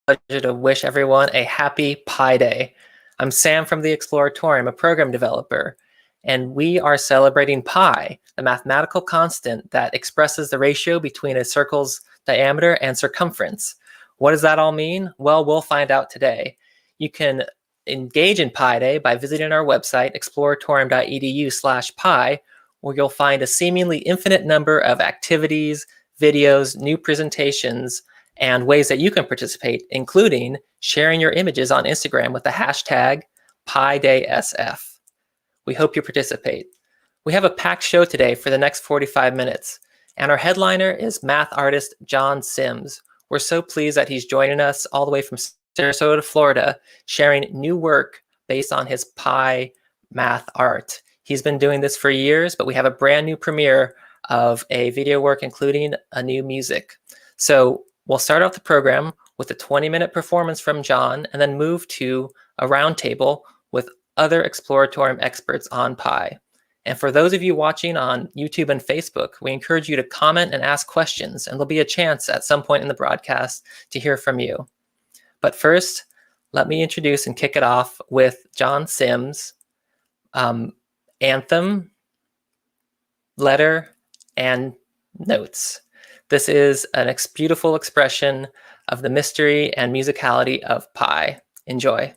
Pleasure to wish everyone a happy Pi Day. I'm Sam from the Exploratorium, a program developer, and we are celebrating pi, the mathematical constant that expresses the ratio between a circle's diameter and circumference. What does that all mean? Well, we'll find out today. You can engage in Pi Day by visiting our website, exploratorium.edu/pi, where you'll find a seemingly infinite number of activities, videos, new presentations, and ways that you can participate, including sharing your images on Instagram with the hashtag PiDaySF. We hope you participate. We have a packed show today for the next 45 minutes, and our headliner is math artist John Sims. We're so pleased that he's joining us all the way from Sarasota, Florida, sharing new work based on his pi math art. He's been doing this for years, but we have a brand new premiere of a video work including a new music. So we'll start off the program with a 20-minute performance from John and then move to a roundtable with other Exploratorium experts on pi. And for those of you watching on YouTube and Facebook, we encourage you to comment and ask questions, and there'll be a chance at some point in the broadcast to hear from you. But first, let me introduce and kick it off with John Sims' anthem, letter, and notes. This is a beautiful expression of the mystery and musicality of pi. Enjoy.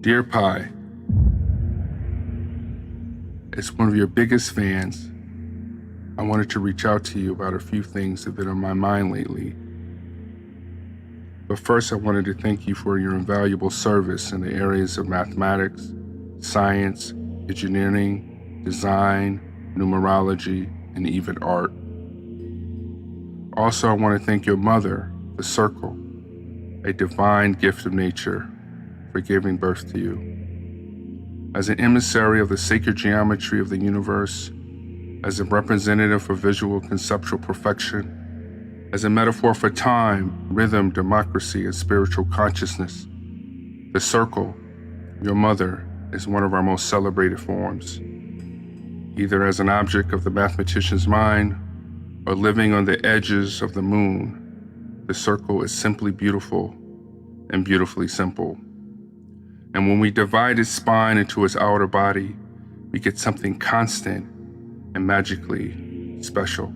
Dear Pi, as one of your biggest fans, I wanted to reach out to you about a few things that have been on my mind lately. But first, I wanted to thank you for your invaluable service in the areas of mathematics, science, engineering, design, numerology, and even art. Also, I want to thank your mother, the Circle, a divine gift of nature, for giving birth to you. As an emissary of the sacred geometry of the universe, as a representative for visual conceptual perfection, as a metaphor for time, rhythm, democracy, and spiritual consciousness, the Circle, your mother, is one of our most celebrated forms. Either as an object of the mathematician's mind or living on the edges of the moon, the Circle is simply beautiful and beautifully simple. And when we divide its spine into its outer body, we get something constant and magically special.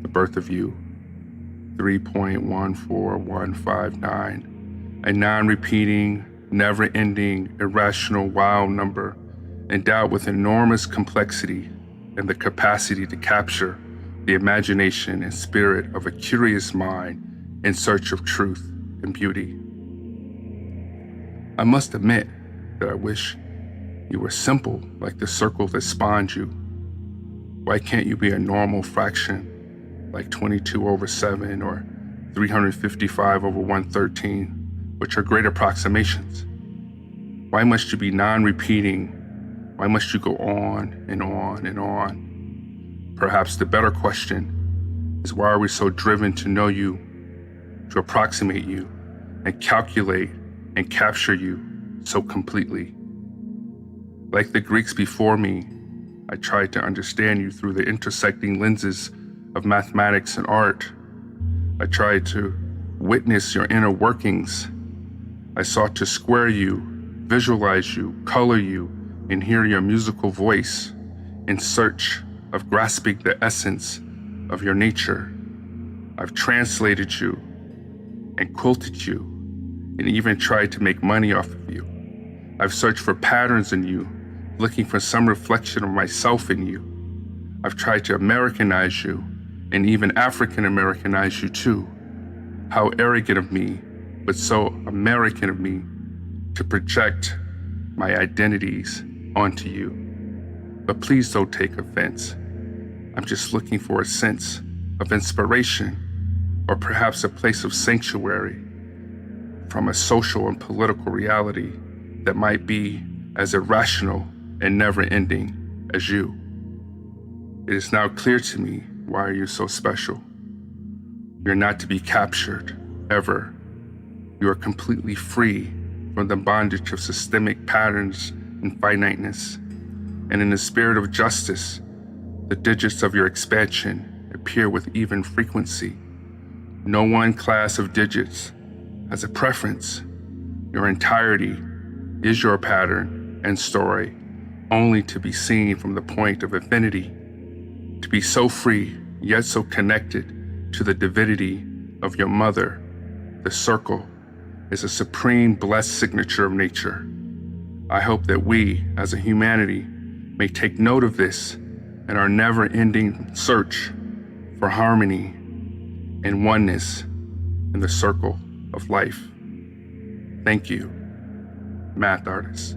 The birth of you, 3.14159, a non-repeating, never-ending, irrational, wild number endowed with enormous complexity and the capacity to capture the imagination and spirit of a curious mind in search of truth and beauty. I must admit that I wish you were simple like the circle that spawned you. Why can't you be a normal fraction like 22 over 7 or 355 over 113, which are great approximations? Why must you be non-repeating? Why must you go on and on and on? Perhaps the better question is, why are we so driven to know you, to approximate you, and calculate and capture you so completely? Like the Greeks before me, I tried to understand you through the intersecting lenses of mathematics and art. I tried to witness your inner workings. I sought to square you, visualize you, color you, and hear your musical voice in search of grasping the essence of your nature. I've translated you and quilted you and even tried to make money off of you. I've searched for patterns in you, looking for some reflection of myself in you. I've tried to Americanize you and even African Americanize you too. How arrogant of me, but so American of me to project my identities onto you. But please don't take offense. I'm just looking for a sense of inspiration, or perhaps a place of sanctuary from a social and political reality that might be as irrational and never-ending as you. It is now clear to me why you're so special. You're not to be captured, ever. You are completely free from the bondage of systemic patterns and finiteness. And in the spirit of justice, the digits of your expansion appear with even frequency. No one class of digits has a preference. Your entirety is your pattern and story, only to be seen from the point of infinity. To be so free, yet so connected to the divinity of your mother, the circle, is a supreme blessed signature of nature. I hope that we, as a humanity, may take note of this in our never-ending search for harmony and oneness in the circle of life. Thank you, math artist.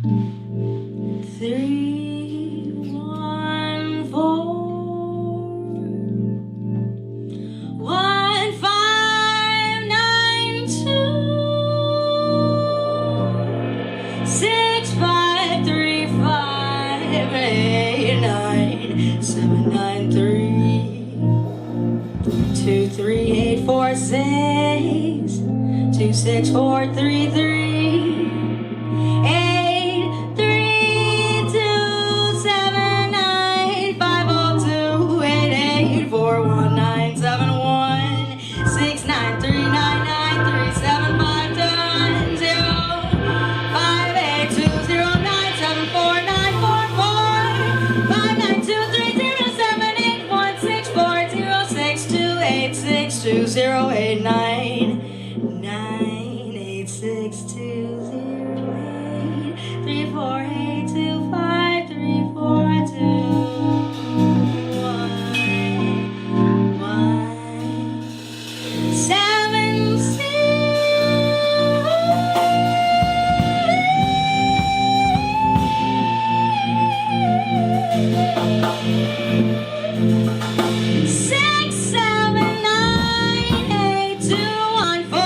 3, 1, 4, 1, 5, 9, 2, 6, 5, 3, 5, 8, 9, 7, 9, 3, 2, 3, 8, 4, 6, 2, 6, 4, 3, 3, 8, 3, 2, 7, 9, 5, 0, 2, 8, 8, 4, 1, 9, 7, 1, 6, 9, 3, 9, 9, 3, 7, 5, 10, 0, 5, 8, 2, 0, 9, 7, 4, 9, 4, 4, 5, 9, 2, 3, 0, 7, 8, 1, 6, 4, 0, 6, 2, 8, 6, 2, 0, 8, 9, 9, 8, 6, 2, 0, 8, 3, 4, 8, 2, 5, 3, 4, 2, 1, 1, 7, 6, 6, 7, 9, 8, 2, 1, 4,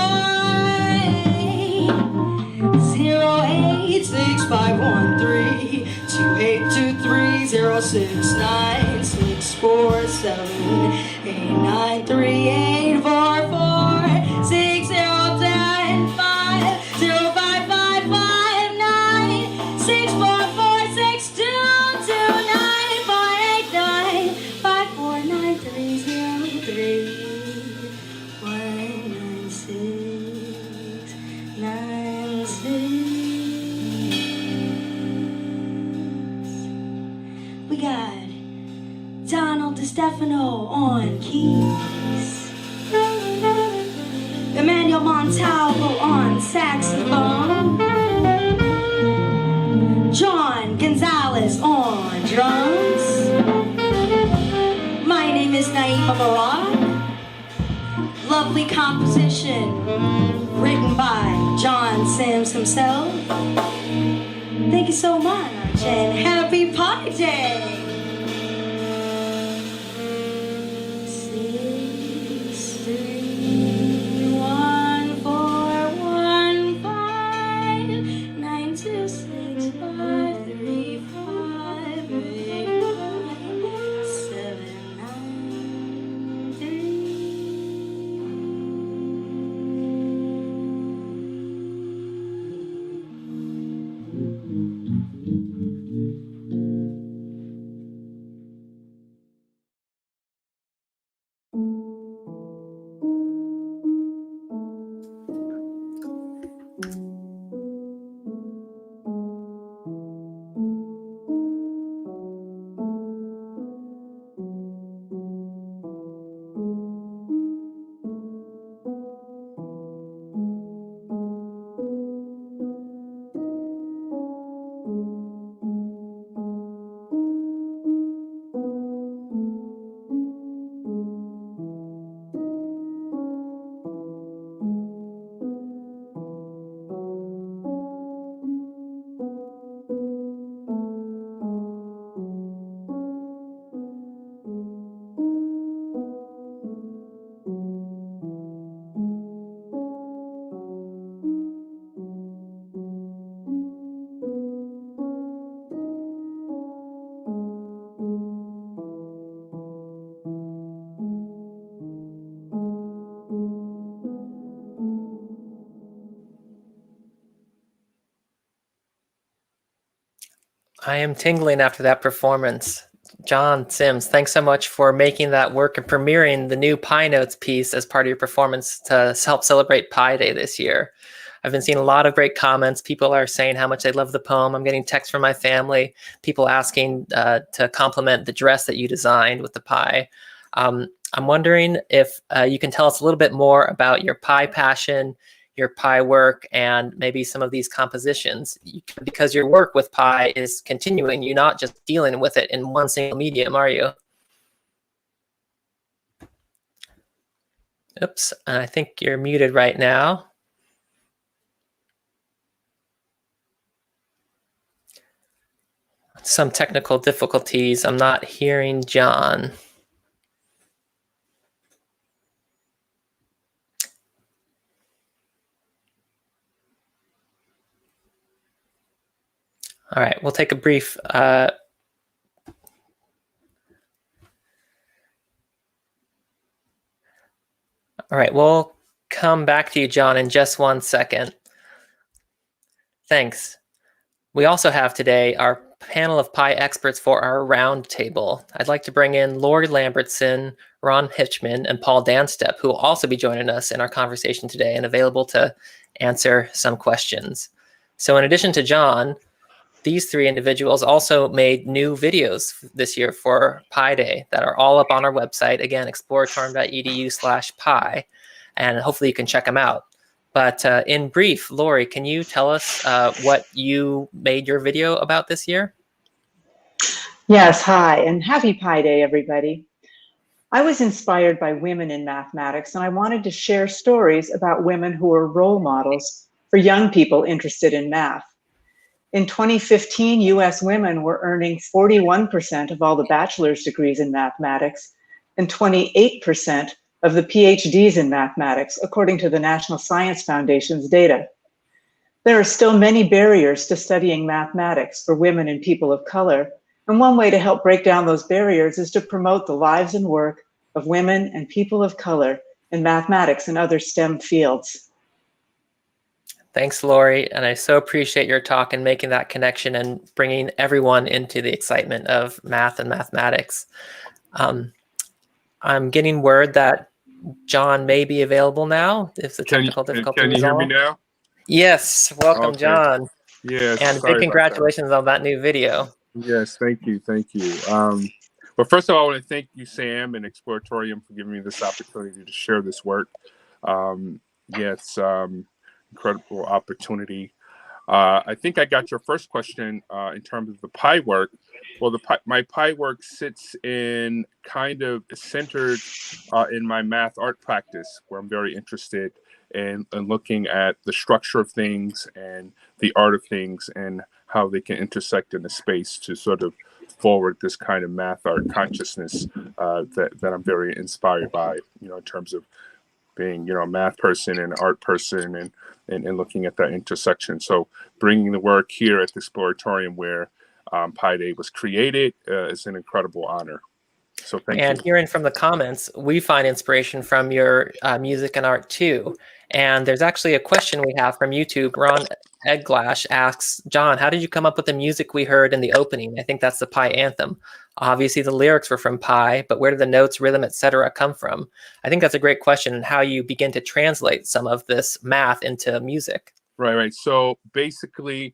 0, 8, 6, 5, 1, 3, 2, 8, 2, 3, 0, 6, 9, 6, 4, 7, 8, 9, 3, 8, 4, 4, 6, 0, 10, 5, 0, 5, 5, 5, 9, 6, 4, 4, 6, 2, 2, 9, 4, 8, 9, 5, 4, 9, 3, 0, 3, 1, 9, 6, 9, 6. We got Donald DeStefano on keys, Emmanuel Montalvo on saxophone, John Gonzalez on drums. My name is Naima Murad. Lovely composition written by John Sims himself. Thank you so much and happy Pi Day! 6, 3, 1, 4, 1, 5, 9, 2, 6, 5, 3, 5, 8, 9, 7, 9, 3. I am tingling after that performance. John Sims, thanks so much for making that work and premiering the new Pi Notes piece as part of your performance to help celebrate Pi Day this year. I've been seeing a lot of great comments. People are saying how much they love the poem. I'm getting texts from my family, people asking to compliment the dress that you designed with the Pi. I'm wondering if you can tell us a little bit more about your Pi passion, your Pi work, and maybe some of these compositions, because your work with Pi is continuing. You're not just dealing with it in one single medium, are you? Oops, I think you're muted right now. some technical difficulties. I'm not hearing John. All right, we'll take a brief all right, we'll come back to you, John, in just 1 second. Thanks. We also have today our panel of Pi experts for our roundtable. I'd like to bring in Lori Lambertson, Ron Hitchman, and Paul Danstep, who will also be joining us in our conversation today and available to answer some questions. So in addition to John, these three individuals also made new videos this year for Pi Day that are all up on our website. Again, exploratorium.edu/pi, and hopefully you can check them out. But in brief, Lori, can you tell us what you made your video about this year? Yes, hi, and happy Pi Day, everybody. I was inspired by women in mathematics, and I wanted to share stories about women who are role models for young people interested in math. In 2015, US women were earning 41% of all the bachelor's degrees in mathematics and 28% of the PhDs in mathematics, according to the National Science Foundation's data. There are still many barriers to studying mathematics for women and people of color, and one way to help break down those barriers is to promote the lives and work of women and people of color in mathematics and other STEM fields. Thanks, Lori, and I so appreciate your talk and making that connection and bringing everyone into the excitement of math and mathematics. I'm getting word that John may be available now if the technical difficulty Can you hear me resolved. now? Yes, welcome, Okay. John. Yes. And big congratulations on that new video. Yes, thank you. Well, first of all, I want to thank you, Sam, and Exploratorium for giving me this opportunity to share this work. Incredible opportunity. I think I got your first question in terms of the Pi work. Well, my Pi work sits in kind of centered in my math art practice, where I'm very interested in looking at the structure of things and the art of things and how they can intersect in a space to sort of forward this kind of math art consciousness that I'm very inspired by, in terms of being, a math person and an art person and looking at that intersection. So bringing the work here at the Exploratorium where Pi Day was created is an incredible honor. So thank you. And hearing from the comments, we find inspiration from your music and art too. And there's actually a question we have from YouTube. Ron Edglash asks, John, how did you come up with the music we heard in the opening? I think that's the Pi anthem. Obviously the lyrics were from Pi, but where did the notes, rhythm, etc. come from? I think that's a great question, and how you begin to translate some of this math into music. Right. So basically,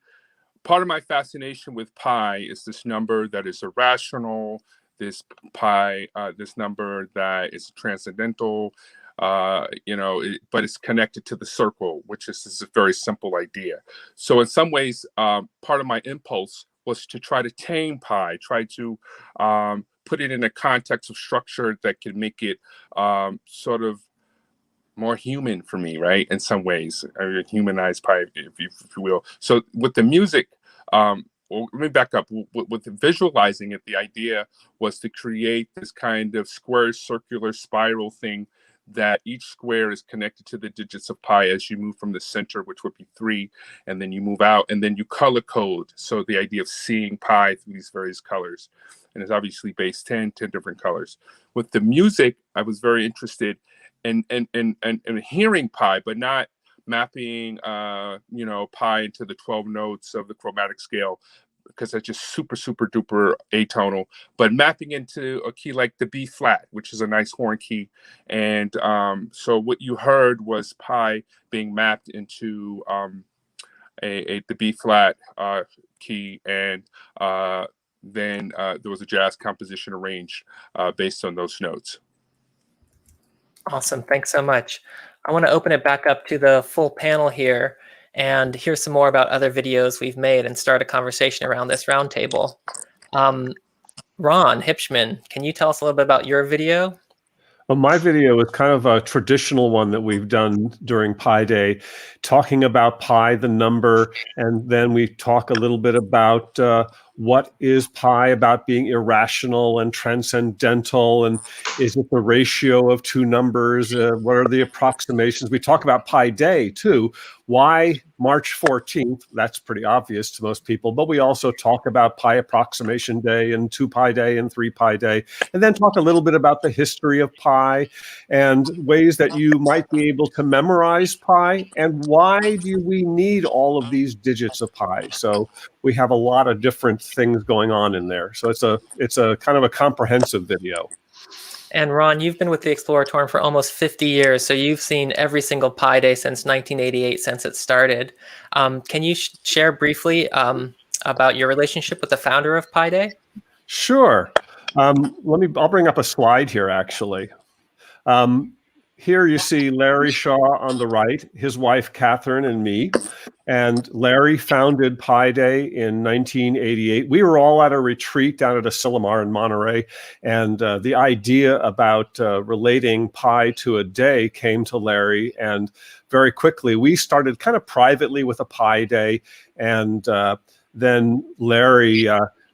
part of my fascination with Pi is this number that is irrational, this Pi, this number that is transcendental, but it's connected to the circle, which is a very simple idea. So in some ways, part of my impulse was to try to tame Pi, try to put it in a context of structure that could make it sort of more human for me, right? In some ways, humanize Pi, if you will. So with the music, well, let me back up. With visualizing it, the idea was to create this kind of square, circular, spiral thing that each square is connected to the digits of Pi as you move from the center, which would be 3, and then you move out, and then you color code. So the idea of seeing Pi through these various colors, and it's obviously base 10 different colors. With the music, I was very interested in hearing Pi, but not mapping Pi into the 12 notes of the chromatic scale, because that's just super duper atonal, but mapping into a key like the B flat, which is a nice horn key. And so what you heard was Pi being mapped into the B flat key, and then there was a jazz composition arranged based on those notes. Awesome, thanks so much. I want to open it back up to the full panel here and hear some more about other videos we've made and start a conversation around this roundtable. Ron Hitchman, can you tell us a little bit about your video? Well, my video is kind of a traditional one that we've done during Pi Day, talking about Pi, the number, and then we talk a little bit about what is pi about being irrational and transcendental, and is it the ratio of two numbers? What are the approximations? We talk about Pi Day too. Why March 14th? That's pretty obvious to most people, but we also talk about Pi Approximation Day and 2 Pi Day and 3 Pi Day, and then talk a little bit about the history of pi and ways that you might be able to memorize pi, and why do we need all of these digits of pi. So we have a lot of different things going on in there. So it's a kind of a comprehensive video. And Ron, you've been with the Exploratorium for almost 50 years, so you've seen every single Pi Day since 1988, since it started. Can you share briefly about your relationship with the founder of Pi Day? Sure. I'll bring up a slide here, actually. Here you see Larry Shaw on the right, his wife Catherine, and me. And Larry founded Pi Day in 1988. We were all at a retreat down at Asilomar in Monterey, and the idea about relating pi to a day came to Larry. And very quickly, we started kind of privately with a Pi Day, and then Larry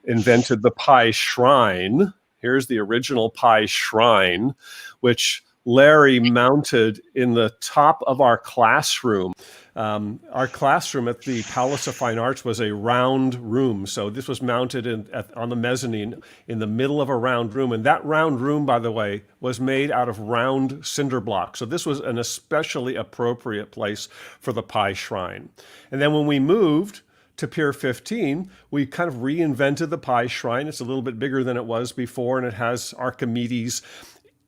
invented the Pi Shrine. Here's the original Pi Shrine, which Larry mounted in the top of our classroom. Our classroom at the Palace of Fine Arts was a round room. So this was mounted on the mezzanine in the middle of a round room. And that round room, by the way, was made out of round cinder blocks. So this was an especially appropriate place for the Pi Shrine. And then when we moved to Pier 15, we kind of reinvented the Pi Shrine. It's a little bit bigger than it was before, and it has Archimedes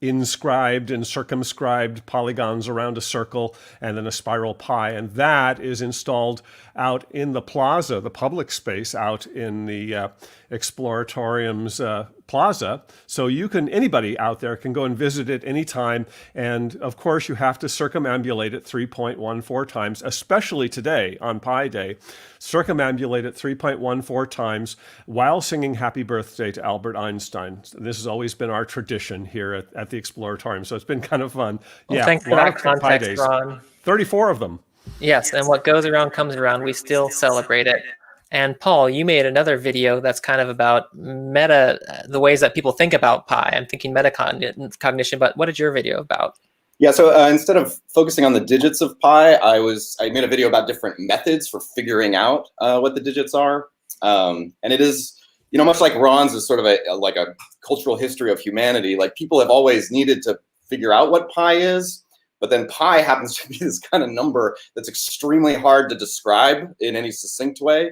inscribed and circumscribed polygons around a circle and then a spiral pi. And that is installed out in the plaza, the public space out in the Exploratorium's plaza. So anybody out there can go and visit it anytime. And of course, you have to circumambulate it 3.14 times, especially today on Pi Day. Circumambulate it 3.14 times while singing Happy Birthday to Albert Einstein. This has always been our tradition here at the Exploratorium. So it's been kind of fun. Well, thanks for that context, Ron. 34 of them. Yes, and what goes around comes around. We still celebrate it. And Paul, you made another video that's kind of about the ways that people think about pi. I'm thinking metacognition, but what is your video about? Yeah, so instead of focusing on the digits of pi, I made a video about different methods for figuring out what the digits are. And it is, much like Ron's is sort of like a cultural history of humanity. Like, people have always needed to figure out what pi is, but then pi happens to be this kind of number that's extremely hard to describe in any succinct way.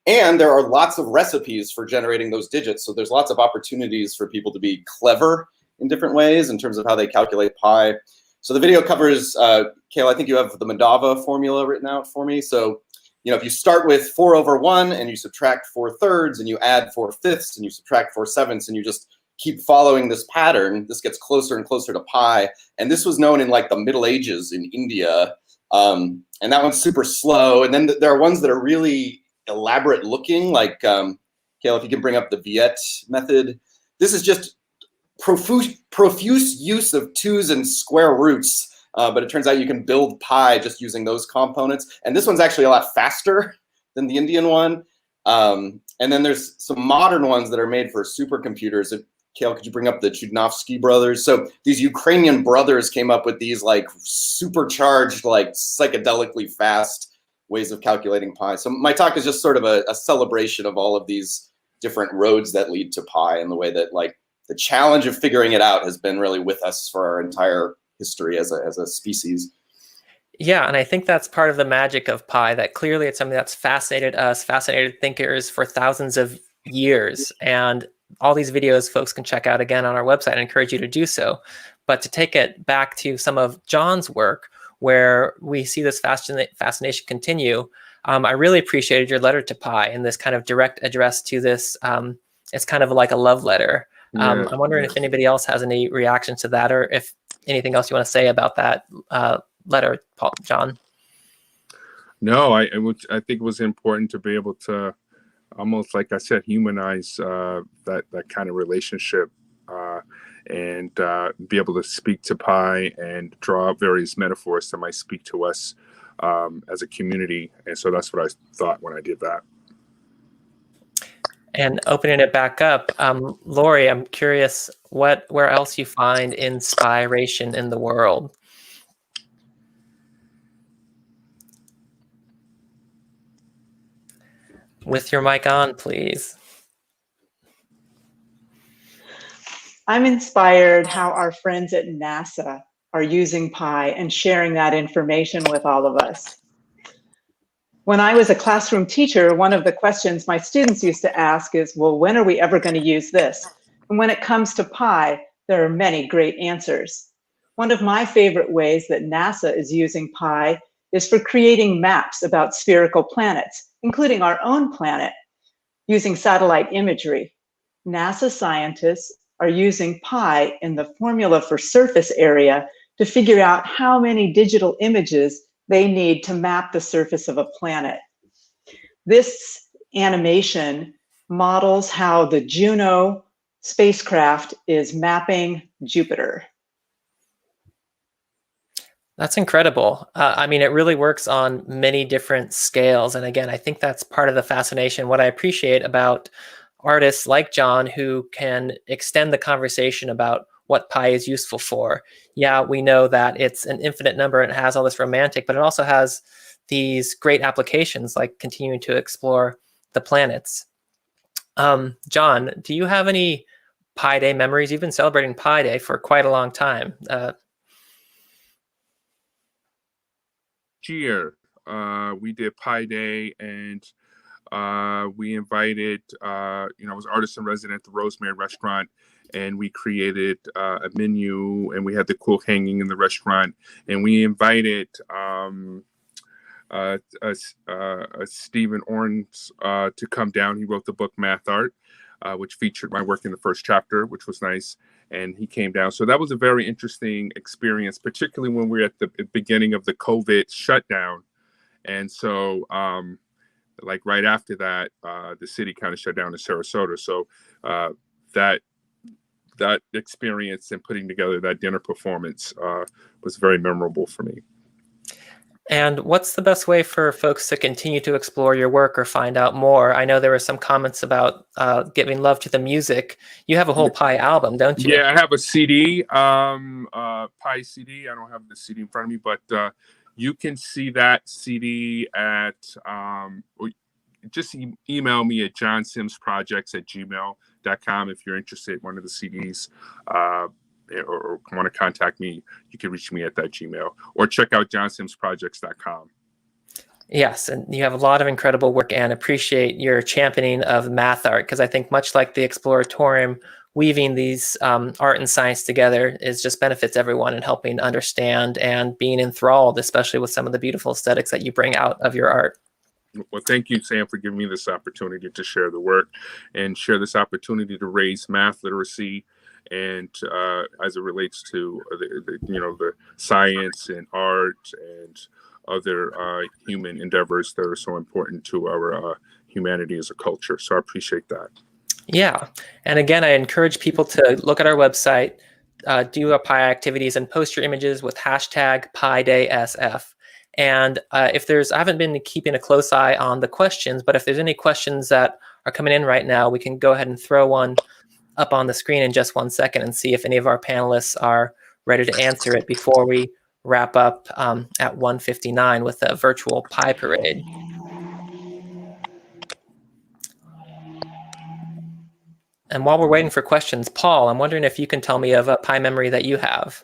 And there are lots of recipes for generating those digits. So there's lots of opportunities for people to be clever in different ways in terms of how they calculate pi. So the video covers, Kale, I think you have the Madava formula written out for me. So, if you start with 4 over 1 and you subtract 4/3 and you add 4/5 and you subtract 4/7 and you just keep following this pattern, this gets closer and closer to pi. And this was known in like the Middle Ages in India. And that one's super slow. And then there are ones that are really elaborate looking, like, Kale, if you can bring up the Viet method. This is just profuse use of 2's and square roots. But it turns out you can build pi just using those components. And this one's actually a lot faster than the Indian one. And then there's some modern ones that are made for supercomputers. Kale, could you bring up the Chudnovsky brothers? So these Ukrainian brothers came up with these like supercharged, like psychedelically fast ways of calculating pi. So my talk is just sort of a celebration of all of these different roads that lead to pi, and the way that like the challenge of figuring it out has been really with us for our entire history as a species. Yeah, and I think that's part of the magic of pi, that clearly it's something that's fascinated us, fascinated thinkers for thousands of years. And all these videos folks can check out again on our website. I encourage you to do so. But to take it back to some of John's work, where we see this fascination continue, I really appreciated your letter to pi and this kind of direct address to this. It's kind of like a love letter. I'm wondering if anybody else has any reactions to that, or if anything else you want to say about that letter, John. No, I think it was important to be able to, almost like I said, humanize that kind of relationship, and be able to speak to pi and draw up various metaphors that might speak to us as a community. And so that's what I thought when I did that. And opening it back up, Lori, I'm curious where else you find inspiration in the world. With your mic on, please. I'm inspired how our friends at NASA are using pi and sharing that information with all of us. When I was a classroom teacher, one of the questions my students used to ask is, well, when are we ever going to use this? And when it comes to pi, there are many great answers. One of my favorite ways that NASA is using pi is for creating maps about spherical planets, including our own planet, using satellite imagery. NASA scientists are using pi in the formula for surface area to figure out how many digital images they need to map the surface of a planet. This animation models how the Juno spacecraft is mapping Jupiter. That's incredible. I mean, it really works on many different scales. And again, I think that's part of the fascination. What I appreciate about artists like John, who can extend the conversation about what pi is useful for. Yeah, we know that it's an infinite number and it has all this romantic, but it also has these great applications like continuing to explore the planets. John, do you have any Pi Day memories? You've been celebrating Pi Day for quite a long time. Year, we did Pi Day, and we invited, I was artist in resident at the Rosemary Restaurant, and we created a menu, and we had the quilt hanging in the restaurant, and we invited Stephen Orns to come down. He wrote the book Math Art, which featured my work in the first chapter, which was nice. And he came down. So that was a very interesting experience, particularly when we were at the beginning of the COVID shutdown. And so like right after that, the city kind of shut down in Sarasota. So that experience and putting together that dinner performance was very memorable for me. And what's the best way for folks to continue to explore your work or find out more? I know there were some comments about giving love to the music. You have a whole Pi album, don't you? Yeah, I have a CD, Pi CD. I don't have the CD in front of me, but you can see that CD at, just email me at johnsimsprojects@gmail.com if you're interested in one of the CDs. Or want to contact me, you can reach me at that Gmail, or check out johnsimsprojects.com. Yes, and you have a lot of incredible work, and appreciate your championing of math art, because I think much like the Exploratorium, weaving these art and science together just benefits everyone in helping understand and being enthralled, especially with some of the beautiful aesthetics that you bring out of your art. Well, thank you, Sam, for giving me this opportunity to share the work and share this opportunity to raise math literacy, and as it relates to the science and art and other human endeavors that are so important to our humanity as a culture. So I appreciate that. Yeah, and again, I encourage people to look at our website, do our Pi activities, and post your images with hashtag PiDaySF. And I haven't been keeping a close eye on the questions, but if there's any questions that are coming in right now, we can go ahead and throw one up on the screen in just 1 second and see if any of our panelists are ready to answer it before we wrap up at 1:59 with a virtual Pi parade. And while we're waiting for questions, Paul, I'm wondering if you can tell me of a Pi memory that you have.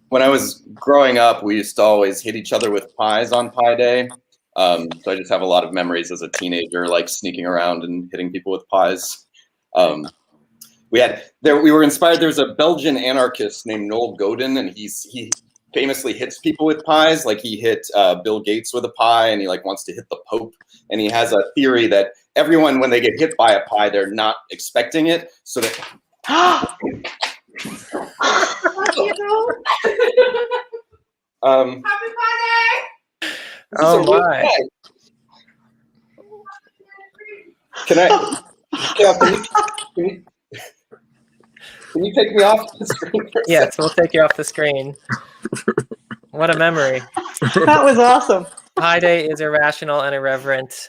When I was growing up, we used to always hit each other with pies on Pi Day. So I just have a lot of memories as a teenager, like sneaking around and hitting people with pies. We were inspired. There's a Belgian anarchist named Noel Godin, and he famously hits people with pies. Like he hit Bill Gates with a pie, and he wants to hit the Pope. And he has a theory that everyone, when they get hit by a pie, they're not expecting it. So that Happy Pi Day! Oh my! Can you take me off the screen? Yes, we'll take you off the screen. What a memory. That was awesome. Pi Day is irrational and irreverent.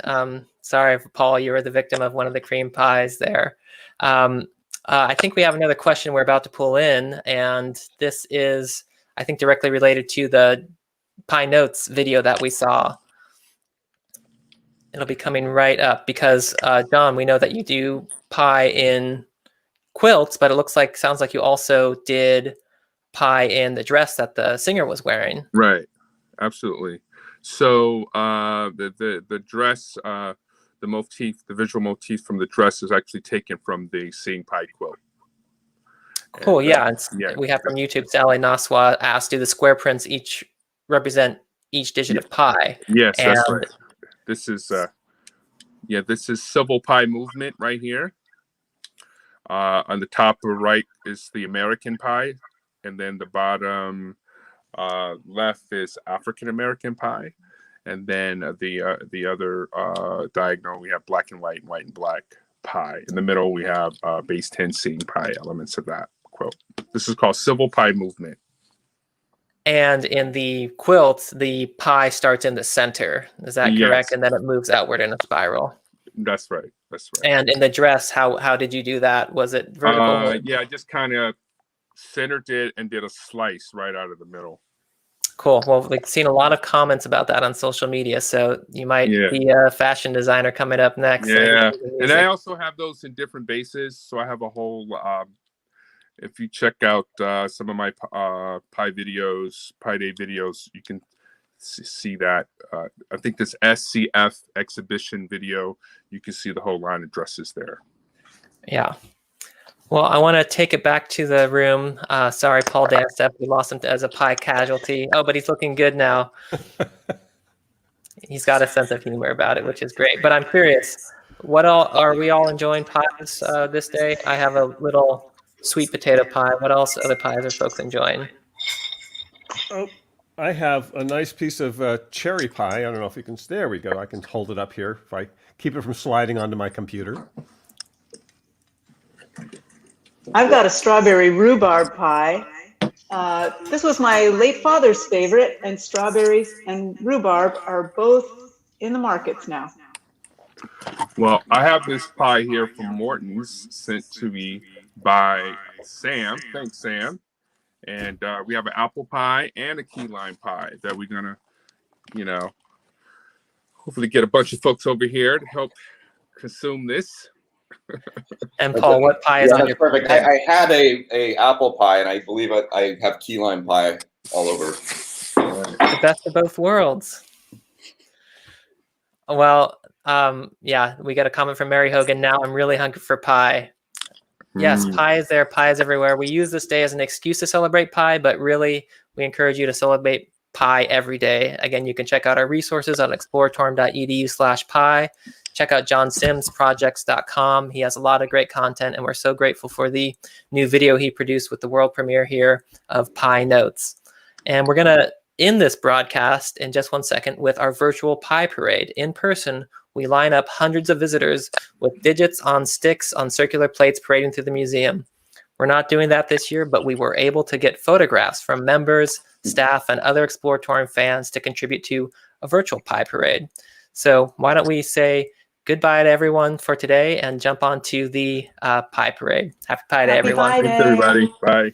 Sorry, Paul, you were the victim of one of the cream pies there. I think we have another question we're about to pull in, and this is, I think, directly related to the Pi Notes video that we saw. It'll be coming right up because, John, we know that you do pie in quilts, but it sounds like you also did pie in the dress that the singer was wearing. Right. Absolutely. So the dress, the motif, the visual motif from the dress is actually taken from the Seeing Pie quilt. Cool. And, Yeah. yeah. We have from YouTube, Sally Naswa asked, do the square prints each represent each digit of pi? Yes, and that's right. This is this is civil pi movement right here. On the top right is the American pie, and then the bottom left is African American pie, and then the other diagonal we have black and white and black pie. In the middle we have base 10 Seeing Pie elements of that quilt. This is called civil pie movement. And in the quilt, the pie starts in the center. Is that correct? Yes. And then it moves outward in a spiral. That's right. That's right. And in the dress, how did you do that? Was it vertical? Yeah, I just kind of centered it and did a slice right out of the middle. Cool. Well, we've seen a lot of comments about that on social media, so you might be a fashion designer coming up next. Yeah, and I also have those in different bases. So I have a whole. If you check out some of my Pi videos, Pi Day videos, you can see that. I think this SCF exhibition video, you can see the whole line of dresses there. Yeah. Well, I want to take it back to the room. Sorry, Paul danced up. We lost him as a Pi casualty. Oh, but he's looking good now. He's got a sense of humor about it, which is great. But I'm curious, what all are we all enjoying pies this day? I have a little sweet potato pie. What else other pies are folks enjoying? Oh, I have a nice piece of cherry pie. I don't know if you can. There we go. I can hold it up here if I keep it from sliding onto my computer. I've got a strawberry rhubarb pie. This was my late father's favorite, and strawberries and rhubarb are both in the markets now. Well, I have this pie here from Morton's sent to me by Sam. Thanks, Sam. And we have an apple pie and a key lime pie that we're gonna, hopefully get a bunch of folks over here to help consume this. And Paul, what pie is on your perfect? I had a apple pie, and I believe I have key lime pie all over. The best of both worlds. Well, yeah, we got a comment from Mary Hogan. Now I'm really hungry for pie. Yes, pie is there. Pie is everywhere. We use this day as an excuse to celebrate pie, but really we encourage you to celebrate pie every day. Again, you can check out our resources on exploratorium.edu/pie. Check out johnsimsprojects.com. He has a lot of great content, and we're so grateful for the new video he produced with the world premiere here of Pi Notes. And we're going to end this broadcast in just 1 second with our virtual Pi Parade. In person, we line up hundreds of visitors with digits on sticks on circular plates parading through the museum. We're not doing that this year, but we were able to get photographs from members, staff, and other Exploratorium fans to contribute to a virtual Pi Parade. So why don't we say goodbye to everyone for today and jump on to the Pi Parade. Happy Pi Day, everyone. Pi Day. Thanks, everybody. Bye.